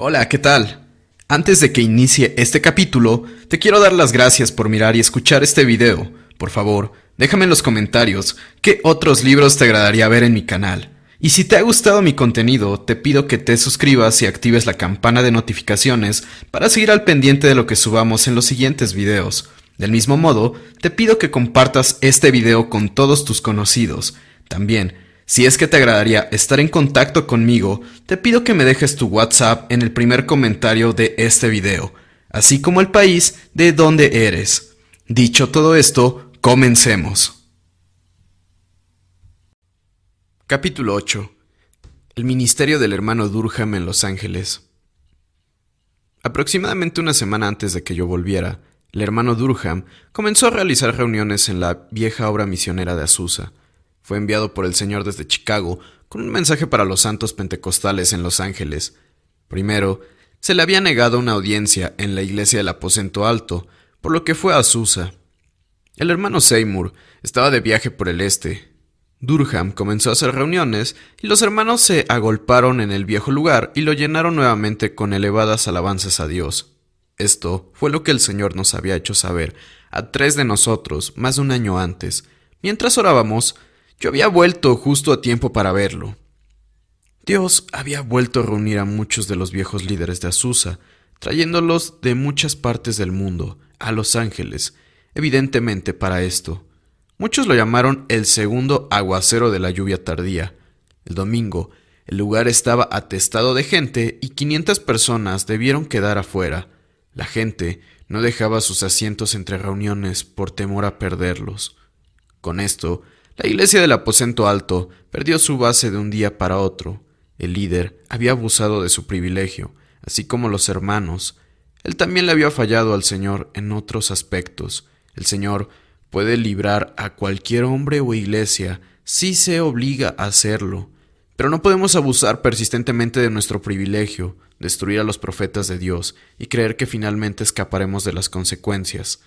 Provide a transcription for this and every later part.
Hola, ¿qué tal? Antes de que inicie este capítulo, te quiero dar las gracias por mirar y escuchar este video. Por favor, déjame en los comentarios qué otros libros te agradaría ver en mi canal. Y si te ha gustado mi contenido, te pido que te suscribas y actives la campana de notificaciones para seguir al pendiente de lo que subamos en los siguientes videos. Del mismo modo, te pido que compartas este video con todos tus conocidos. También, si es que te agradaría estar en contacto conmigo, te pido que me dejes tu WhatsApp en el primer comentario de este video, así como el país de donde eres. Dicho todo esto, comencemos. Capítulo 8. El ministerio del hermano Durham en Los Ángeles. Aproximadamente una semana antes de que yo volviera, el hermano Durham comenzó a realizar reuniones en la vieja obra misionera de Azusa. Fue enviado por el Señor desde Chicago con un mensaje para los santos pentecostales en Los Ángeles. Primero, se le había negado una audiencia en la iglesia del Aposento Alto, por lo que fue a Azusa. El hermano Seymour estaba de viaje por el este. Durham comenzó a hacer reuniones y los hermanos se agolparon en el viejo lugar y lo llenaron nuevamente con elevadas alabanzas a Dios. Esto fue lo que el Señor nos había hecho saber a 3 de nosotros más de un año antes. Mientras orábamos, yo había vuelto justo a tiempo para verlo. Dios había vuelto a reunir a muchos de los viejos líderes de Azusa, trayéndolos de muchas partes del mundo a Los Ángeles, evidentemente para esto. Muchos lo llamaron el segundo aguacero de la lluvia tardía. El domingo, el lugar estaba atestado de gente y 500 personas debieron quedar afuera. La gente no dejaba sus asientos entre reuniones por temor a perderlos. Con esto, la iglesia del Aposento Alto perdió su base de un día para otro. El líder había abusado de su privilegio, así como los hermanos. Él también le había fallado al Señor en otros aspectos. El Señor puede librar a cualquier hombre o iglesia si se obliga a hacerlo. Pero no podemos abusar persistentemente de nuestro privilegio, destruir a los profetas de Dios y creer que finalmente escaparemos de las consecuencias.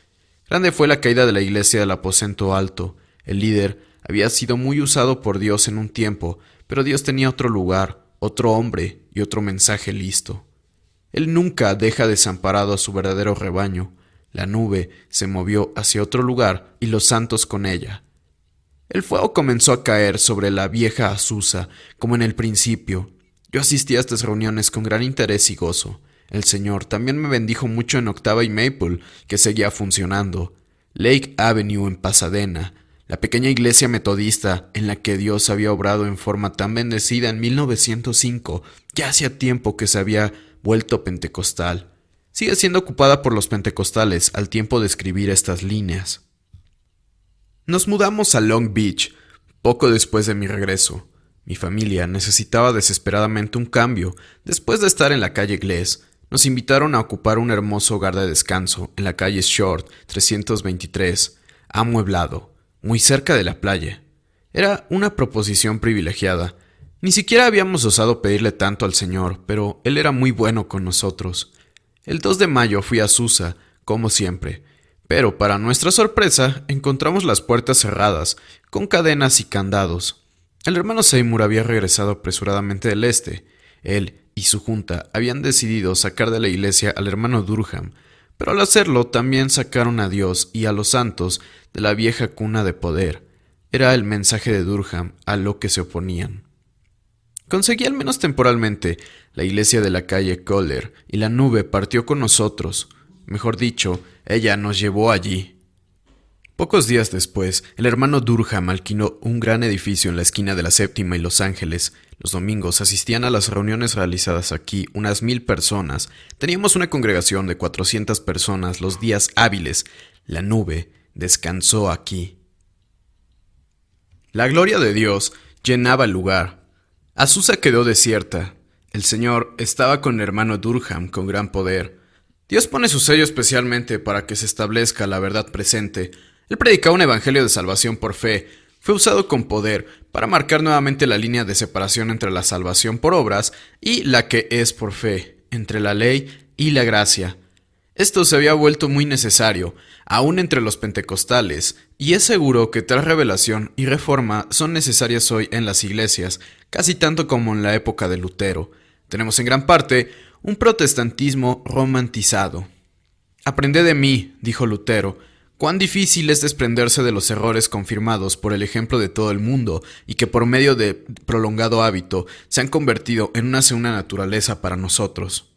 Grande fue la caída de la iglesia del Aposento Alto. El líder había sido muy usado por Dios en un tiempo, pero Dios tenía otro lugar, otro hombre y otro mensaje listo. Él nunca deja desamparado a su verdadero rebaño. La nube se movió hacia otro lugar y los santos con ella. El fuego comenzó a caer sobre la vieja Azusa, como en el principio. Yo asistí a estas reuniones con gran interés y gozo. El Señor también me bendijo mucho en Octava y Maple, que seguía funcionando. Lake Avenue en Pasadena, la pequeña iglesia metodista en la que Dios había obrado en forma tan bendecida en 1905, ya hacía tiempo que se había vuelto pentecostal. Sigue siendo ocupada por los pentecostales al tiempo de escribir estas líneas. Nos mudamos a Long Beach poco después de mi regreso. Mi familia necesitaba desesperadamente un cambio. Después de estar en la calle Gless, nos invitaron a ocupar un hermoso hogar de descanso en la calle Short 323, amueblado, muy cerca de la playa. Era una proposición privilegiada. Ni siquiera habíamos osado pedirle tanto al Señor, pero Él era muy bueno con nosotros. El 2 de mayo fui a Azusa, como siempre, pero para nuestra sorpresa encontramos las puertas cerradas, con cadenas y candados. El hermano Seymour había regresado apresuradamente del este. Él y su junta habían decidido sacar de la iglesia al hermano Durham, pero al hacerlo también sacaron a Dios y a los santos de la vieja cuna de poder. Era el mensaje de Durham a lo que se oponían. Conseguí al menos temporalmente la iglesia de la calle Kohler y la nube partió con nosotros. Mejor dicho, ella nos llevó allí. Pocos días después, el hermano Durham alquiló un gran edificio en la esquina de la Séptima y Los Ángeles. Los domingos asistían a las reuniones realizadas aquí unas 1000 personas. Teníamos una congregación de 400 personas los días hábiles. La nube descansó aquí. La gloria de Dios llenaba el lugar. Azusa quedó desierta. El Señor estaba con el hermano Durham con gran poder. Dios pone su sello especialmente para que se establezca la verdad presente. Él predicaba un evangelio de salvación por fe. Fue usado con poder para marcar nuevamente la línea de separación entre la salvación por obras y la que es por fe, entre la ley y la gracia. Esto se había vuelto muy necesario, aún entre los pentecostales, y es seguro que tal revelación y reforma son necesarias hoy en las iglesias, casi tanto como en la época de Lutero. Tenemos en gran parte un protestantismo romantizado. «Aprended de mí», dijo Lutero, «cuán difícil es desprenderse de los errores confirmados por el ejemplo de todo el mundo y que por medio de prolongado hábito se han convertido en una segunda naturaleza para nosotros».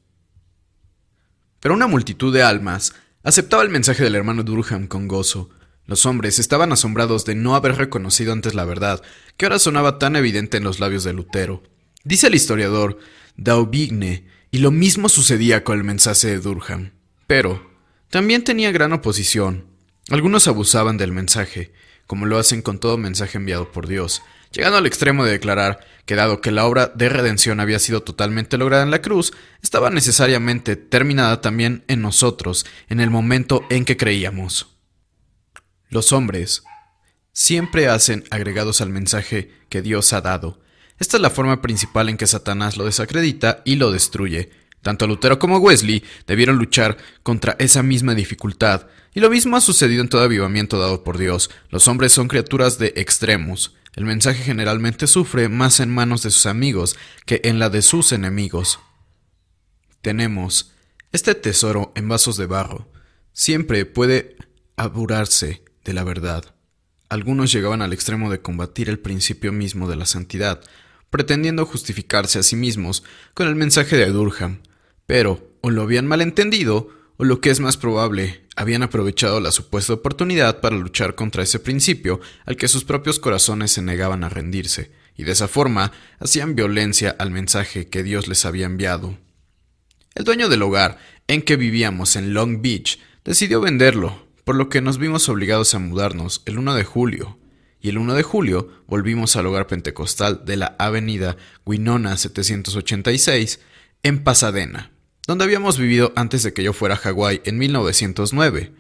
Pero una multitud de almas aceptaba el mensaje del hermano Durham con gozo. Los hombres estaban asombrados de no haber reconocido antes la verdad, que ahora sonaba tan evidente en los labios de Lutero. Dice el historiador D'Aubigné, y lo mismo sucedía con el mensaje de Durham. Pero también tenía gran oposición. Algunos abusaban del mensaje, como lo hacen con todo mensaje enviado por Dios, llegando al extremo de declarar que dado que la obra de redención había sido totalmente lograda en la cruz, estaba necesariamente terminada también en nosotros, en el momento en que creíamos. Los hombres siempre hacen agregados al mensaje que Dios ha dado. Esta es la forma principal en que Satanás lo desacredita y lo destruye. Tanto Lutero como Wesley debieron luchar contra esa misma dificultad, y lo mismo ha sucedido en todo avivamiento dado por Dios. Los hombres son criaturas de extremos. El mensaje generalmente sufre más en manos de sus amigos que en la de sus enemigos. Tenemos este tesoro en vasos de barro. Siempre puede aburarse de la verdad. Algunos llegaban al extremo de combatir el principio mismo de la santidad, pretendiendo justificarse a sí mismos con el mensaje de Durham, pero o lo habían malentendido, o lo que es más probable, habían aprovechado la supuesta oportunidad para luchar contra ese principio al que sus propios corazones se negaban a rendirse, y de esa forma hacían violencia al mensaje que Dios les había enviado. El dueño del hogar en que vivíamos en Long Beach decidió venderlo, por lo que nos vimos obligados a mudarnos el 1 de julio. Y el 1 de julio volvimos al hogar pentecostal de la avenida Winona 786 en Pasadena, donde habíamos vivido antes de que yo fuera a Hawái en 1909.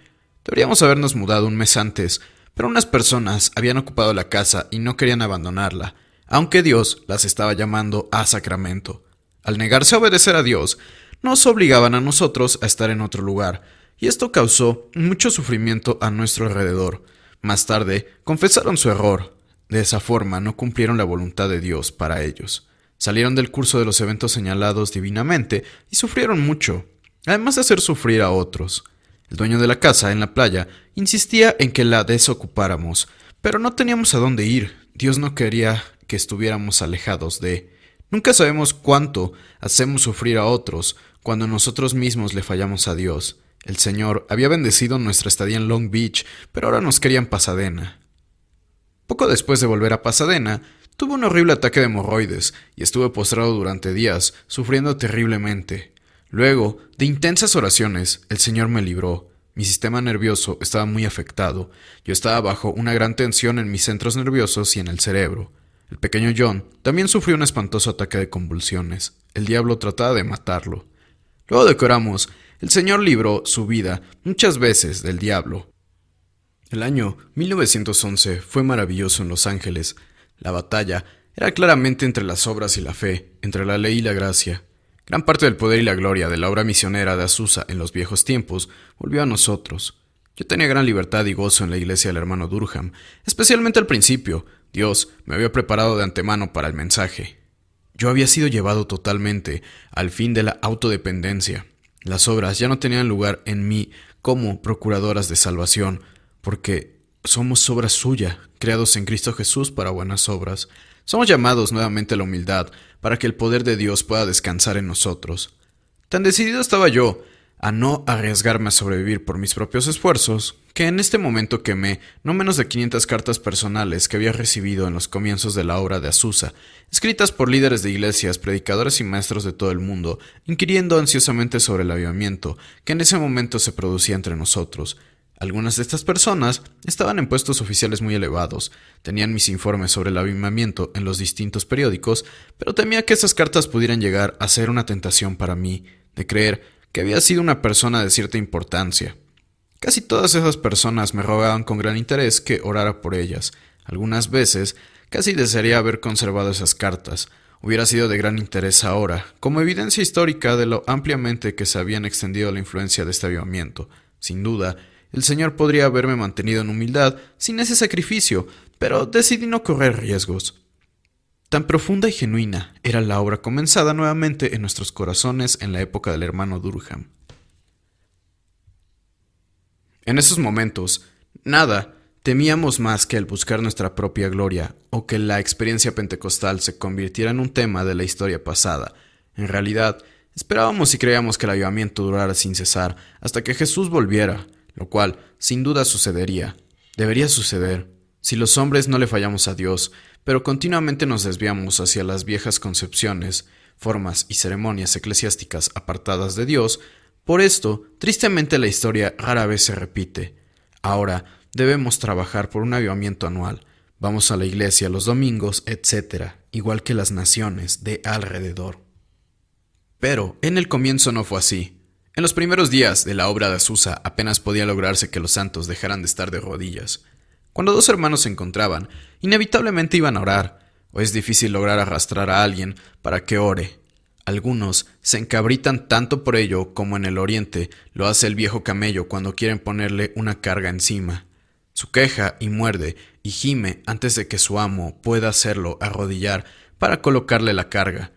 Deberíamos habernos mudado un mes antes, pero unas personas habían ocupado la casa y no querían abandonarla, aunque Dios las estaba llamando a Sacramento. Al negarse a obedecer a Dios, nos obligaban a nosotros a estar en otro lugar, y esto causó mucho sufrimiento a nuestro alrededor. Más tarde, confesaron su error. De esa forma, no cumplieron la voluntad de Dios para ellos. Salieron del curso de los eventos señalados divinamente y sufrieron mucho, además de hacer sufrir a otros. El dueño de la casa en la playa insistía en que la desocupáramos, pero no teníamos a dónde ir. Dios no quería que estuviéramos alejados de... Nunca sabemos cuánto hacemos sufrir a otros cuando nosotros mismos le fallamos a Dios. El Señor había bendecido nuestra estadía en Long Beach, pero ahora nos quería en Pasadena. Poco después de volver a Pasadena, tuve un horrible ataque de hemorroides y estuve postrado durante días, sufriendo terriblemente. Luego, de intensas oraciones, el Señor me libró. Mi sistema nervioso estaba muy afectado. Yo estaba bajo una gran tensión en mis centros nerviosos y en el cerebro. El pequeño John también sufrió un espantoso ataque de convulsiones. El diablo trataba de matarlo. Luego de que oramos, el Señor libró su vida muchas veces del diablo. El año 1911 fue maravilloso en Los Ángeles. La batalla era claramente entre las obras y la fe, entre la ley y la gracia. Gran parte del poder y la gloria de la obra misionera de Azusa en los viejos tiempos volvió a nosotros. Yo tenía gran libertad y gozo en la iglesia del hermano Durham, especialmente al principio. Dios me había preparado de antemano para el mensaje. Yo había sido llevado totalmente al fin de la autodependencia. Las obras ya no tenían lugar en mí como procuradoras de salvación, porque somos obra suya, creados en Cristo Jesús para buenas obras. Somos llamados nuevamente a la humildad para que el poder de Dios pueda descansar en nosotros. Tan decidido estaba yo a no arriesgarme a sobrevivir por mis propios esfuerzos, que en este momento quemé no menos de 500 cartas personales que había recibido en los comienzos de la obra de Azusa, escritas por líderes de iglesias, predicadores y maestros de todo el mundo, inquiriendo ansiosamente sobre el avivamiento que en ese momento se producía entre nosotros. Algunas de estas personas estaban en puestos oficiales muy elevados, tenían mis informes sobre el avivamiento en los distintos periódicos, pero temía que esas cartas pudieran llegar a ser una tentación para mí, de creer que había sido una persona de cierta importancia. Casi todas esas personas me rogaban con gran interés que orara por ellas. Algunas veces casi desearía haber conservado esas cartas. Hubiera sido de gran interés ahora, como evidencia histórica de lo ampliamente que se habían extendido la influencia de este avivamiento. Sin duda, el Señor podría haberme mantenido en humildad sin ese sacrificio, pero decidí no correr riesgos. Tan profunda y genuina era la obra comenzada nuevamente en nuestros corazones en la época del hermano Durham. En esos momentos, nada temíamos más que el buscar nuestra propia gloria o que la experiencia pentecostal se convirtiera en un tema de la historia pasada. En realidad, esperábamos y creíamos que el avivamiento durara sin cesar hasta que Jesús volviera, lo cual sin duda sucedería. Debería suceder. Si los hombres no le fallamos a Dios, pero continuamente nos desviamos hacia las viejas concepciones, formas y ceremonias eclesiásticas apartadas de Dios, por esto, tristemente la historia rara vez se repite. Ahora, debemos trabajar por un avivamiento anual. Vamos a la iglesia los domingos, etc., igual que las naciones de alrededor. Pero en el comienzo no fue así. En los primeros días de la obra de Azusa apenas podía lograrse que los santos dejaran de estar de rodillas. Cuando dos hermanos se encontraban, inevitablemente iban a orar, o es difícil lograr arrastrar a alguien para que ore. Algunos se encabritan tanto por ello como en el oriente lo hace el viejo camello cuando quieren ponerle una carga encima. Su queja y muerde y gime antes de que su amo pueda hacerlo arrodillar para colocarle la carga.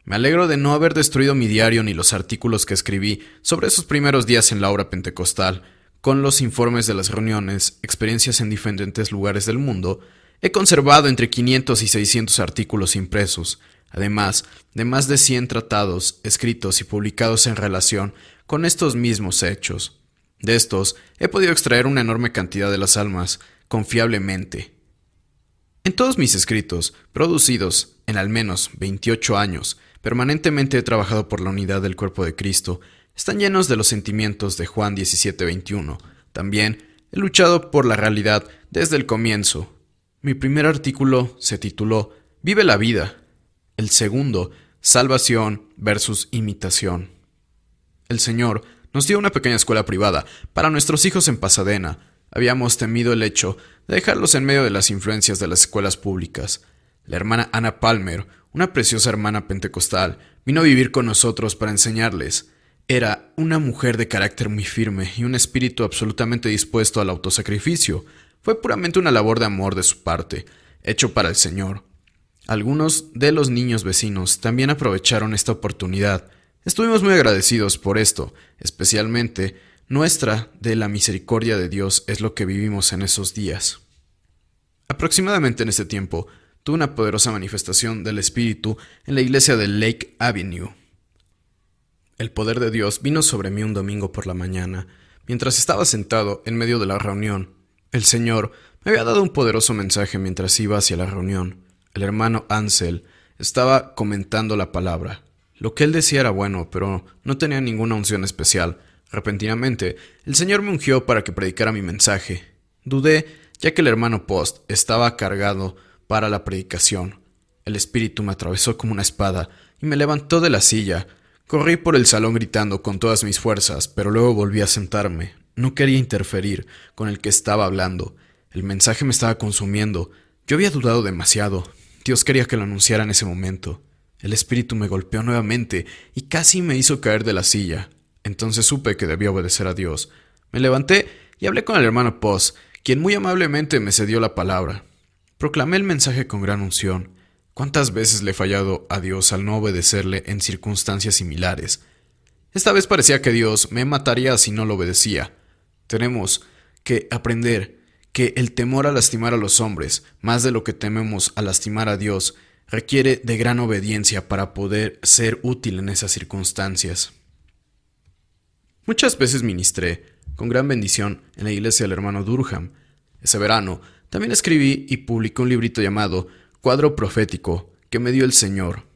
Me alegro de no haber destruido mi diario ni los artículos que escribí sobre esos primeros días en la obra pentecostal. Con los informes de las reuniones, experiencias en diferentes lugares del mundo, he conservado entre 500 y 600 artículos impresos, además de más de 100 tratados escritos y publicados en relación con estos mismos hechos. De estos, he podido extraer una enorme cantidad de las almas, confiablemente. En todos mis escritos, producidos en al menos 28 años, permanentemente he trabajado por la unidad del cuerpo de Cristo. Están llenos de los sentimientos de Juan 17:21. También he luchado por la realidad desde el comienzo. Mi primer artículo se tituló Vive la vida. El segundo, Salvación versus imitación. El Señor nos dio una pequeña escuela privada para nuestros hijos en Pasadena. Habíamos temido el hecho de dejarlos en medio de las influencias de las escuelas públicas. La hermana Anna Palmer, una preciosa hermana pentecostal, vino a vivir con nosotros para enseñarles. Era una mujer de carácter muy firme y un espíritu absolutamente dispuesto al autosacrificio. Fue puramente una labor de amor de su parte, hecho para el Señor. Algunos de los niños vecinos también aprovecharon esta oportunidad. Estuvimos muy agradecidos por esto, especialmente nuestra de la misericordia de Dios es lo que vivimos en esos días. Aproximadamente en este tiempo, tuve una poderosa manifestación del Espíritu en la iglesia de Lake Avenue. El poder de Dios vino sobre mí un domingo por la mañana. Mientras estaba sentado en medio de la reunión, el Señor me había dado un poderoso mensaje mientras iba hacia la reunión. El hermano Ansel estaba comentando la palabra. Lo que él decía era bueno, pero no tenía ninguna unción especial. Repentinamente, el Señor me ungió para que predicara mi mensaje. Dudé, ya que el hermano Post estaba cargado para la predicación. El Espíritu me atravesó como una espada y me levantó de la silla. Corrí por el salón gritando con todas mis fuerzas, pero luego volví a sentarme. No quería interferir con el que estaba hablando. El mensaje me estaba consumiendo. Yo había dudado demasiado. Dios quería que lo anunciara en ese momento. El Espíritu me golpeó nuevamente y casi me hizo caer de la silla. Entonces supe que debía obedecer a Dios. Me levanté y hablé con el hermano Post, quien muy amablemente me cedió la palabra. Proclamé el mensaje con gran unción. ¿Cuántas veces le he fallado a Dios al no obedecerle en circunstancias similares? Esta vez parecía que Dios me mataría si no lo obedecía. Tenemos que aprender que el temor a lastimar a los hombres, más de lo que tememos a lastimar a Dios, requiere de gran obediencia para poder ser útil en esas circunstancias. Muchas veces ministré, con gran bendición, en la iglesia del hermano Durham. Ese verano también escribí y publiqué un librito llamado Cuadro Profético que me dio el Señor.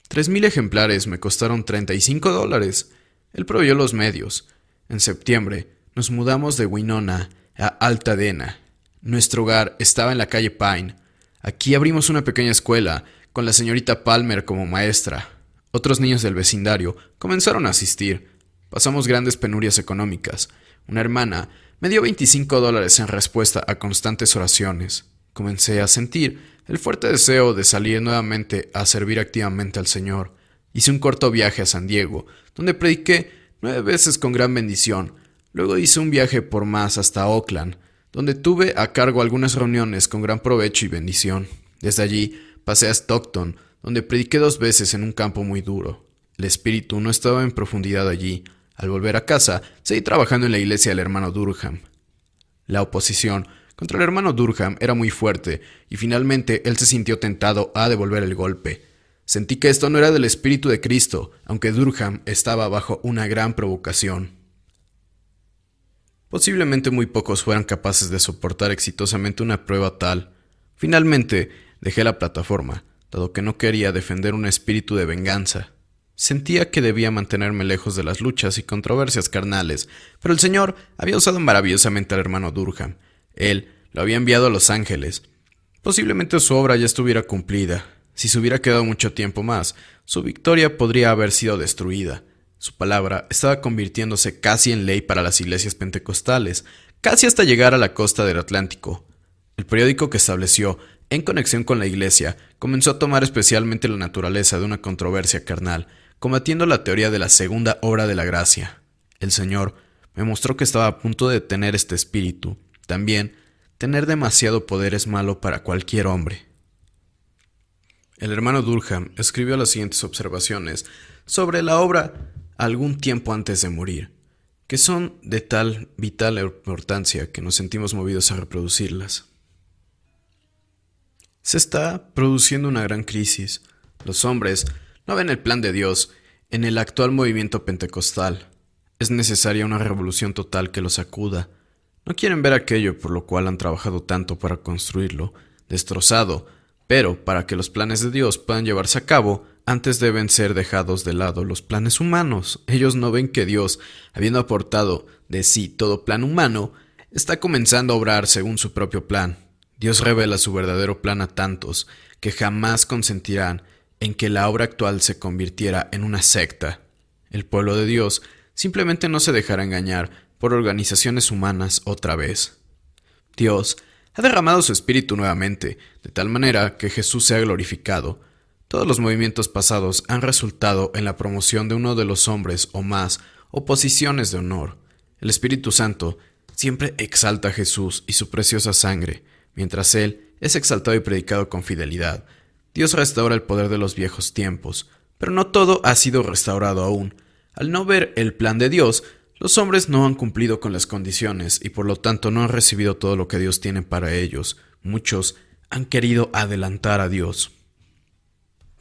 3,000 ejemplares me costaron $35. Él proveyó los medios. En septiembre nos mudamos de Winona a Altadena. Nuestro hogar estaba en la calle Pine. Aquí abrimos una pequeña escuela con la señorita Palmer como maestra. Otros niños del vecindario comenzaron a asistir. Pasamos grandes penurias económicas. Una hermana me dio $25 en respuesta a constantes oraciones. Comencé a sentir el fuerte deseo de salir nuevamente a servir activamente al Señor. Hice un corto viaje a San Diego, donde prediqué 9 veces con gran bendición. Luego hice un viaje por más hasta Oakland, donde tuve a cargo algunas reuniones con gran provecho y bendición. Desde allí Pasé a Stockton, donde prediqué 2 veces en un campo muy duro. El espíritu no estaba en profundidad allí. Al volver a casa, seguí trabajando en la iglesia del hermano Durham. La oposición contra el hermano Durham era muy fuerte y finalmente él se sintió tentado a devolver el golpe. Sentí que esto no era del Espíritu de Cristo, aunque Durham estaba bajo una gran provocación. Posiblemente muy pocos fueran capaces de soportar exitosamente una prueba tal. Finalmente, dejé la plataforma, dado que no quería defender un espíritu de venganza. Sentía que debía mantenerme lejos de las luchas y controversias carnales, pero el Señor había usado maravillosamente al hermano Durham. Él lo había enviado a Los Ángeles. Posiblemente su obra ya estuviera cumplida. Si se hubiera quedado mucho tiempo más, su victoria podría haber sido destruida. Su palabra estaba convirtiéndose casi en ley para las iglesias pentecostales, casi hasta llegar a la costa del Atlántico. El periódico que estableció, en conexión con la iglesia, comenzó a tomar especialmente la naturaleza de una controversia carnal, combatiendo la teoría de la segunda obra de la gracia. El Señor me mostró que estaba a punto de tener este espíritu. También, tener demasiado poder es malo para cualquier hombre. El hermano Durham escribió las siguientes observaciones sobre la obra algún tiempo antes de morir, que son de tal vital importancia que nos sentimos movidos a reproducirlas. Se está produciendo una gran crisis. Los hombres no ven el plan de Dios en el actual movimiento pentecostal. Es necesaria una revolución total que los sacuda. No quieren ver aquello por lo cual han trabajado tanto para construirlo, destrozado, pero para que los planes de Dios puedan llevarse a cabo, antes deben ser dejados de lado los planes humanos. Ellos no ven que Dios, habiendo aportado de sí todo plan humano, está comenzando a obrar según su propio plan. Dios revela su verdadero plan a tantos que jamás consentirán en que la obra actual se convirtiera en una secta. El pueblo de Dios simplemente no se dejará engañar por organizaciones humanas otra vez. Dios ha derramado su espíritu nuevamente, de tal manera que Jesús sea glorificado. Todos los movimientos pasados han resultado en la promoción de uno de los hombres o más, o posiciones de honor. El Espíritu Santo siempre exalta a Jesús y su preciosa sangre, mientras Él es exaltado y predicado con fidelidad. Dios restaura el poder de los viejos tiempos, pero no todo ha sido restaurado aún. Al no ver el plan de Dios, los hombres no han cumplido con las condiciones y por lo tanto no han recibido todo lo que Dios tiene para ellos. Muchos han querido adelantar a Dios.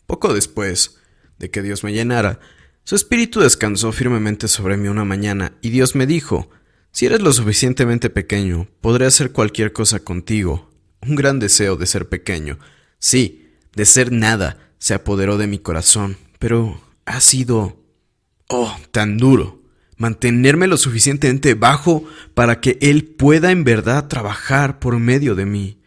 Poco después de que Dios me llenara, su espíritu descansó firmemente sobre mí una mañana y Dios me dijo: si eres lo suficientemente pequeño, podré hacer cualquier cosa contigo. Un gran deseo de ser pequeño, sí, de ser nada, se apoderó de mi corazón, pero ha sido, tan duro. Mantenerme lo suficientemente bajo para que Él pueda en verdad trabajar por medio de mí.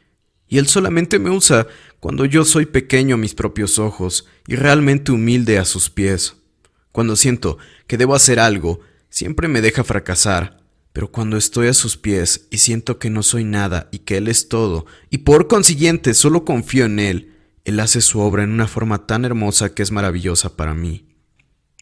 Y Él solamente me usa cuando yo soy pequeño a mis propios ojos y realmente humilde a sus pies. Cuando siento que debo hacer algo, siempre me deja fracasar, pero cuando estoy a sus pies y siento que no soy nada y que Él es todo, y por consiguiente solo confío en Él, Él hace su obra en una forma tan hermosa que es maravillosa para mí.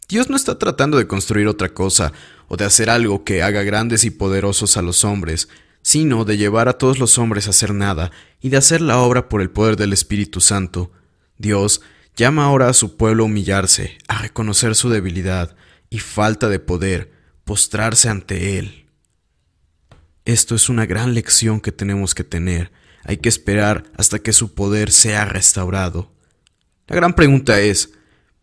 Dios no está tratando de construir otra cosa o de hacer algo que haga grandes y poderosos a los hombres, sino de llevar a todos los hombres a hacer nada y de hacer la obra por el poder del Espíritu Santo. Dios llama ahora a su pueblo a humillarse, a reconocer su debilidad y falta de poder, postrarse ante Él. Esto es una gran lección que tenemos que tener. Hay que esperar hasta que su poder sea restaurado. La gran pregunta es,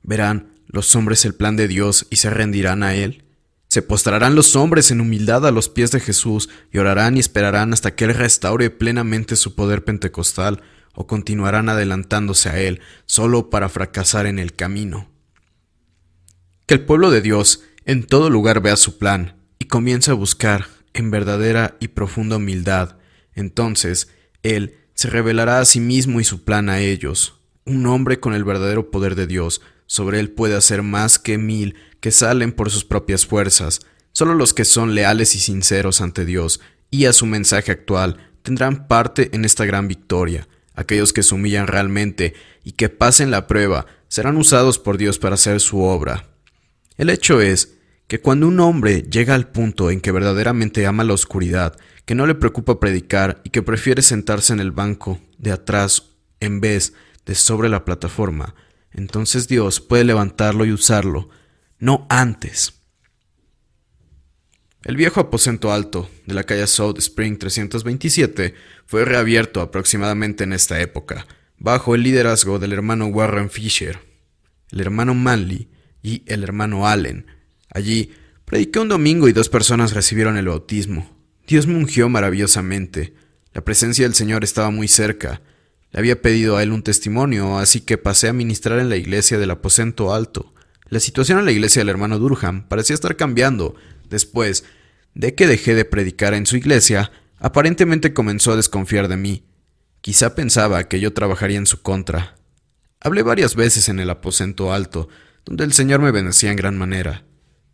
¿verán los hombres el plan de Dios y se rendirán a Él? ¿Se postrarán los hombres en humildad a los pies de Jesús y orarán y esperarán hasta que Él restaure plenamente su poder pentecostal, o continuarán adelantándose a Él solo para fracasar en el camino? Que el pueblo de Dios en todo lugar vea su plan y comience a buscar en verdadera y profunda humildad. Entonces Él se revelará a sí mismo y su plan a ellos. Un hombre con el verdadero poder de Dios sobre él puede hacer más que 1000 que salen por sus propias fuerzas. Solo los que son leales y sinceros ante Dios y a su mensaje actual tendrán parte en esta gran victoria. Aquellos que se humillan realmente y que pasen la prueba serán usados por Dios para hacer su obra. El hecho es que cuando un hombre llega al punto en que verdaderamente ama la oscuridad, que no le preocupa predicar y que prefiere sentarse en el banco de atrás en vez de sobre la plataforma, entonces Dios puede levantarlo y usarlo, no antes. El viejo aposento alto de la calle South Spring 327 fue reabierto aproximadamente en esta época, bajo el liderazgo del hermano Warren Fisher, el hermano Manley y el hermano Allen. Allí prediqué un domingo y 2 personas recibieron el bautismo. Dios me ungió maravillosamente. La presencia del Señor estaba muy cerca. Le había pedido a él un testimonio, así que pasé a ministrar en la iglesia del aposento alto. La situación en la iglesia del hermano Durham parecía estar cambiando. Después de que dejé de predicar en su iglesia, aparentemente comenzó a desconfiar de mí. Quizá pensaba que yo trabajaría en su contra. Hablé varias veces en el aposento alto, donde el Señor me bendecía en gran manera.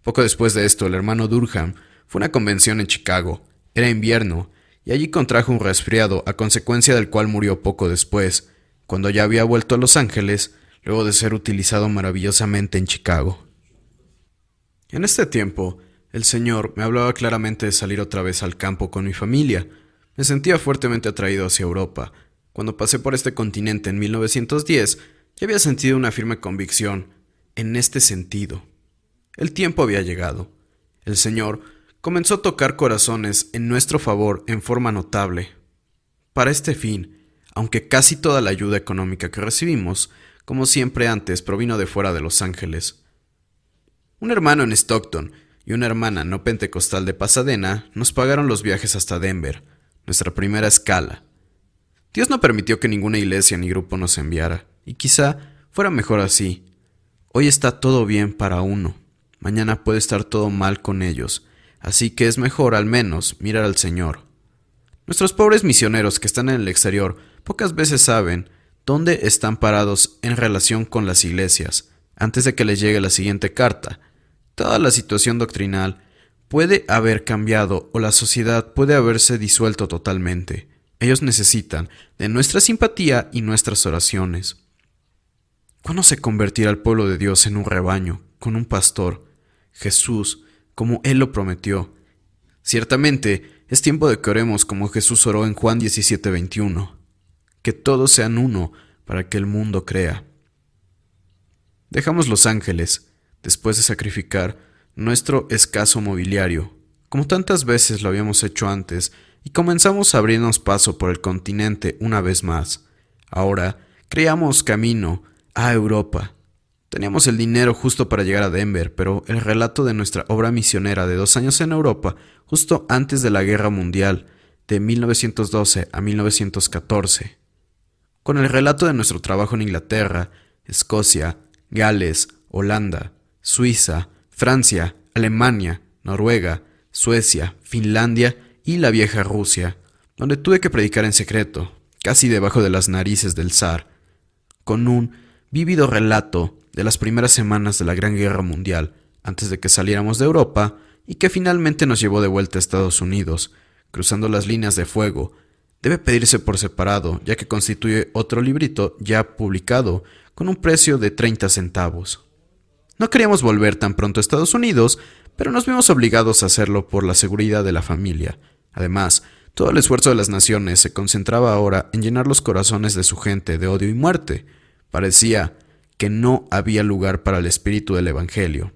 Poco después de esto, el hermano Durham fue a una convención en Chicago. Era invierno, y allí contrajo un resfriado, a consecuencia del cual murió poco después, cuando ya había vuelto a Los Ángeles, luego de ser utilizado maravillosamente en Chicago. En este tiempo, el Señor me hablaba claramente de salir otra vez al campo con mi familia. Me sentía fuertemente atraído hacia Europa. Cuando pasé por este continente en 1910, ya había sentido una firme convicción en este sentido. El tiempo había llegado. El Señor comenzó a tocar corazones en nuestro favor en forma notable. Para este fin, aunque casi toda la ayuda económica que recibimos, como siempre antes, provino de fuera de Los Ángeles. Un hermano en Stockton y una hermana no pentecostal de Pasadena nos pagaron los viajes hasta Denver, nuestra primera escala. Dios no permitió que ninguna iglesia ni grupo nos enviara, y quizá fuera mejor así. Hoy está todo bien para uno, mañana puede estar todo mal con ellos, así que es mejor al menos mirar al Señor. Nuestros pobres misioneros que están en el exterior pocas veces saben dónde están parados en relación con las iglesias, antes de que les llegue la siguiente carta. Toda la situación doctrinal puede haber cambiado o la sociedad puede haberse disuelto totalmente. Ellos necesitan de nuestra simpatía y nuestras oraciones. ¿Cuándo se convertirá el pueblo de Dios en un rebaño, con un pastor, Jesús, como Él lo prometió? Ciertamente, es tiempo de que oremos como Jesús oró en Juan 17:21. Que todos sean uno para que el mundo crea. Dejamos Los Ángeles, después de sacrificar nuestro escaso mobiliario, como tantas veces lo habíamos hecho antes, y comenzamos a abrirnos paso por el continente una vez más. Ahora creamos camino a Europa. Teníamos el dinero justo para llegar a Denver, pero el relato de nuestra obra misionera de 2 años en Europa, justo antes de la Guerra Mundial, de 1912 a 1914, con el relato de nuestro trabajo en Inglaterra, Escocia, Gales, Holanda, Suiza, Francia, Alemania, Noruega, Suecia, Finlandia y la vieja Rusia, donde tuve que predicar en secreto, casi debajo de las narices del zar, con un vívido relato de las primeras semanas de la Gran Guerra Mundial, antes de que saliéramos de Europa, y que finalmente nos llevó de vuelta a Estados Unidos, cruzando las líneas de fuego. Debe pedirse por separado, ya que constituye otro librito ya publicado, con un precio de 30 centavos. No queríamos volver tan pronto a Estados Unidos, pero nos vimos obligados a hacerlo por la seguridad de la familia. Además, todo el esfuerzo de las naciones se concentraba ahora en llenar los corazones de su gente de odio y muerte. Parecía que no había lugar para el espíritu del Evangelio.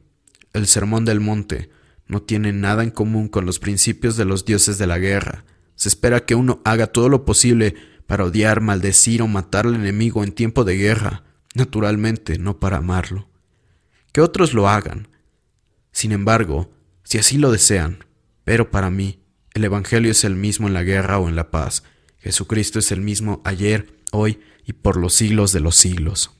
El Sermón del Monte no tiene nada en común con los principios de los dioses de la guerra. Se espera que uno haga todo lo posible para odiar, maldecir o matar al enemigo en tiempo de guerra, naturalmente no para amarlo. Que otros lo hagan. Sin embargo, si así lo desean, pero para mí, el Evangelio es el mismo en la guerra o en la paz. Jesucristo es el mismo ayer, hoy y por los siglos de los siglos.